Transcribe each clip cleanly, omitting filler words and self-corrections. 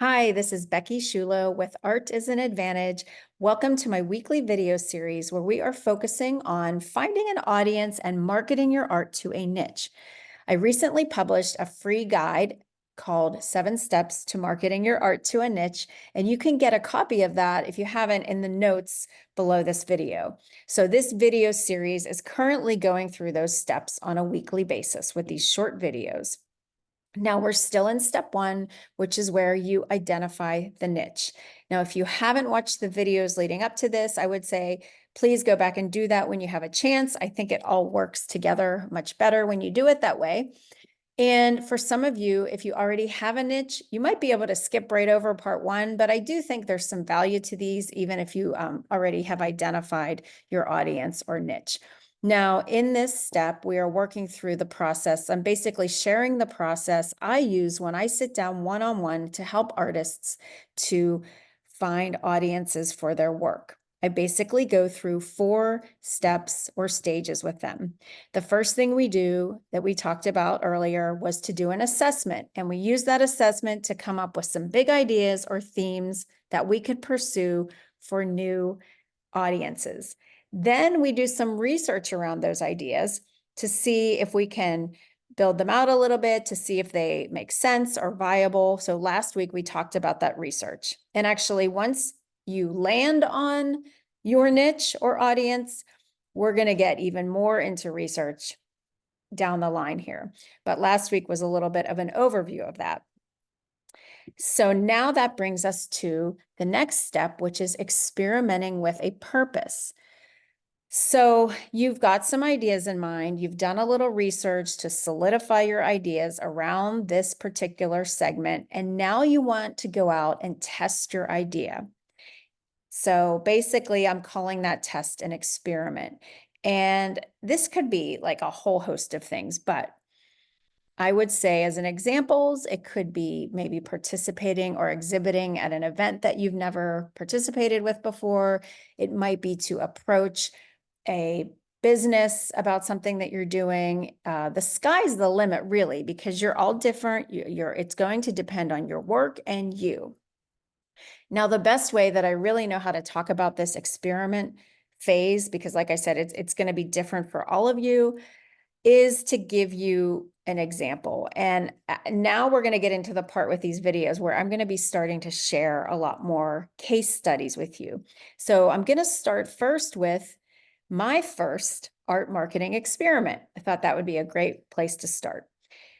Hi, this is Becky Shulo with Art is an Advantage. Welcome to my weekly video series where we are focusing on finding an audience and marketing your art to a niche. I recently published a free guide called 7 Steps to Marketing Your Art to a Niche, and you can get a copy of that if you haven't in the notes below this video. So this video series is currently going through those steps on a weekly basis with these short videos. Now we're still in step 1, which is where you identify the niche. Now, if you haven't watched the videos leading up to this, I would say, please go back and do that when you have a chance. I think it all works together much better when you do it that way. And for some of you, if you already have a niche, you might be able to skip right over part 1, but I do think there's some value to these, even if you already have identified your audience or niche. Now, in this step, we are working through the process. I'm basically sharing the process I use when I sit down one-on-one to help artists to find audiences for their work. I basically go through 4 steps or stages with them. The first thing we do that we talked about earlier was to do an assessment, and we use that assessment to come up with some big ideas or themes that we could pursue for new audiences. Then we do some research around those ideas to see if we can build them out a little bit to see if they make sense or viable. So last week we talked about that research. And actually, once you land on your niche or audience, we're going to get even more into research down the line here. But last week was a little bit of an overview of that. So now that brings us to the next step, which is experimenting with a purpose. So you've got some ideas in mind. You've done a little research to solidify your ideas around this particular segment. And now you want to go out and test your idea. So basically, I'm calling that test an experiment. And this could be like a whole host of things, but I would say as an examples, it could be maybe participating or exhibiting at an event that you've never participated with before. It might be to approach a business about something that you're doing. The sky's the limit, really, because you're all different. It's going to depend on your work and you. Now, the best way that I really know how to talk about this experiment phase, because like I said, it's going to be different for all of you, is to give you an example. And now we're going to get into the part with these videos where I'm going to be starting to share a lot more case studies with you. So I'm going to start first with my first art marketing experiment. I thought that would be a great place to start.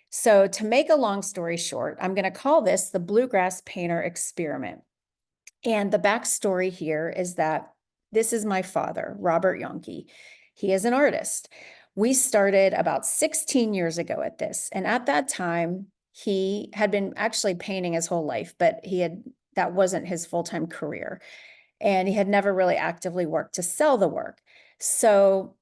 So to make a long story short, I'm going to call this the Bluegrass Painter Experiment. And the backstory here is that this is my father, Robert Yonke. He is an artist. We started about 16 years ago at this. And at that time, he had been actually painting his whole life, but that wasn't his full-time career. And he had never really actively worked to sell the work. So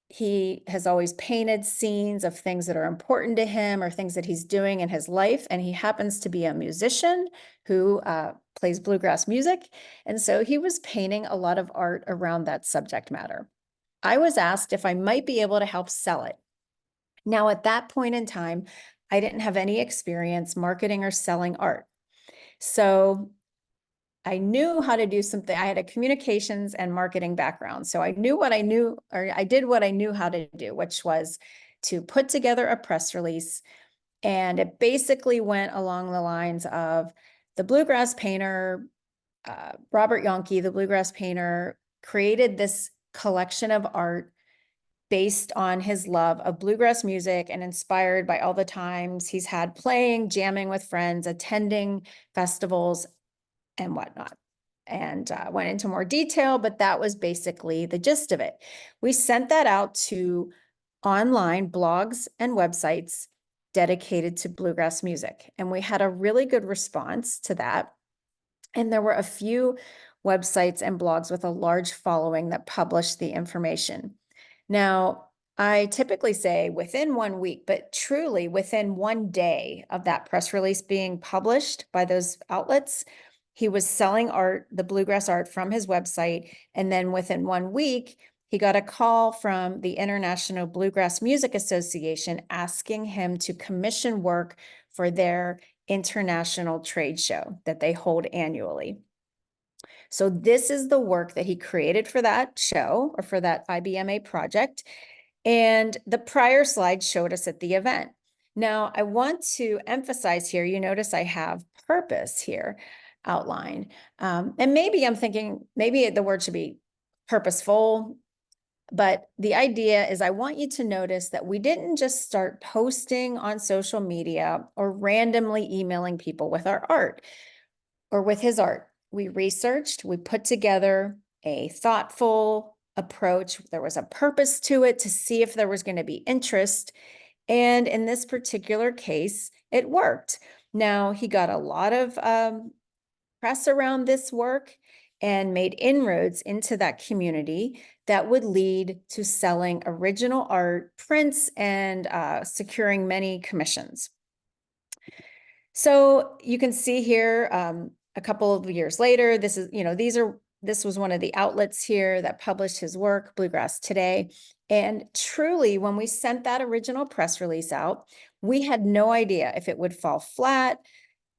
he has always painted scenes of things that are important to him or things that he's doing in his life. And he happens to be a musician who plays bluegrass music. And so he was painting a lot of art around that subject matter. I was asked if I might be able to help sell it. Now, at that point in time, I didn't have any experience marketing or selling art. So I knew how to do something. I had a communications and marketing background. So I knew what I knew, or I did what I knew how to do, which was to put together a press release. And it basically went along the lines of the bluegrass painter, Robert Yonke, the bluegrass painter, created this collection of art based on his love of bluegrass music and inspired by all the times he's had playing, jamming with friends, attending festivals, and whatnot, and went into more detail, but that was basically the gist of it. We sent that out to online blogs and websites dedicated to bluegrass music, and we had a really good response to that. And there were a few websites and blogs with a large following that published the information. Now, I typically say within 1 week, but truly within 1 day of that press release being published by those outlets, he was selling art, the bluegrass art from his website. And then within 1 week, he got a call from the International Bluegrass Music Association asking him to commission work for their international trade show that they hold annually. So this is the work that he created for that show or for that IBMA project. And the prior slide showed us at the event. Now, I want to emphasize here, you notice I have purpose here outlined. And maybe I'm thinking, maybe the word should be purposeful, but the idea is I want you to notice that we didn't just start posting on social media or randomly emailing people with our art or with his art. We researched, we put together a thoughtful approach. There was a purpose to it to see if there was going to be interest. And in this particular case, it worked. Now, he got a lot of press around this work and made inroads into that community that would lead to selling original art prints and securing many commissions. So you can see here a couple of years later, this was one of the outlets here that published his work, Bluegrass Today. And truly, when we sent that original press release out, we had no idea if it would fall flat,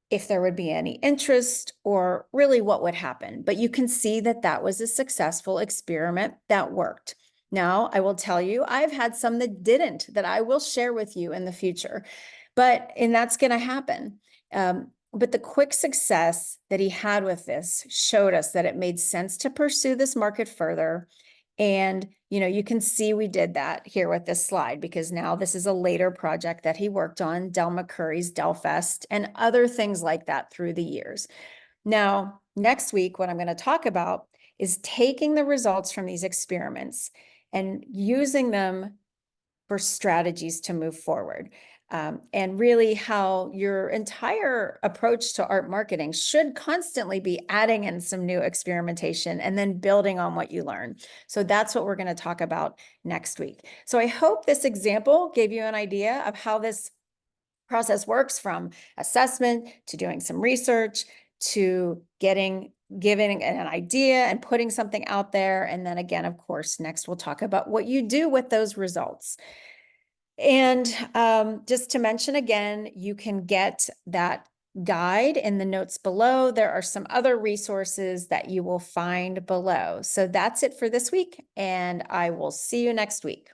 if there would be any interest, or really what would happen. But you can see that that was a successful experiment that worked. Now, I will tell you, I've had some that didn't, that I will share with you in the future. And that's going to happen. But the quick success that he had with this showed us that it made sense to pursue this market further. And, you can see we did that here with this slide, because now this is a later project that he worked on, Del McCurry's Delfest, and other things like that through the years. Now, next week, what I'm going to talk about is taking the results from these experiments and using them for strategies to move forward. And really how your entire approach to art marketing should constantly be adding in some new experimentation and then building on what you learn. So that's what we're going to talk about next week. So I hope this example gave you an idea of how this process works, from assessment to doing some research to giving an idea and putting something out there. And then again, of course, next we'll talk about what you do with those results. And just to mention again, you can get that guide in the notes below. There are some other resources that you will find below. So that's it for this week, and I will see you next week.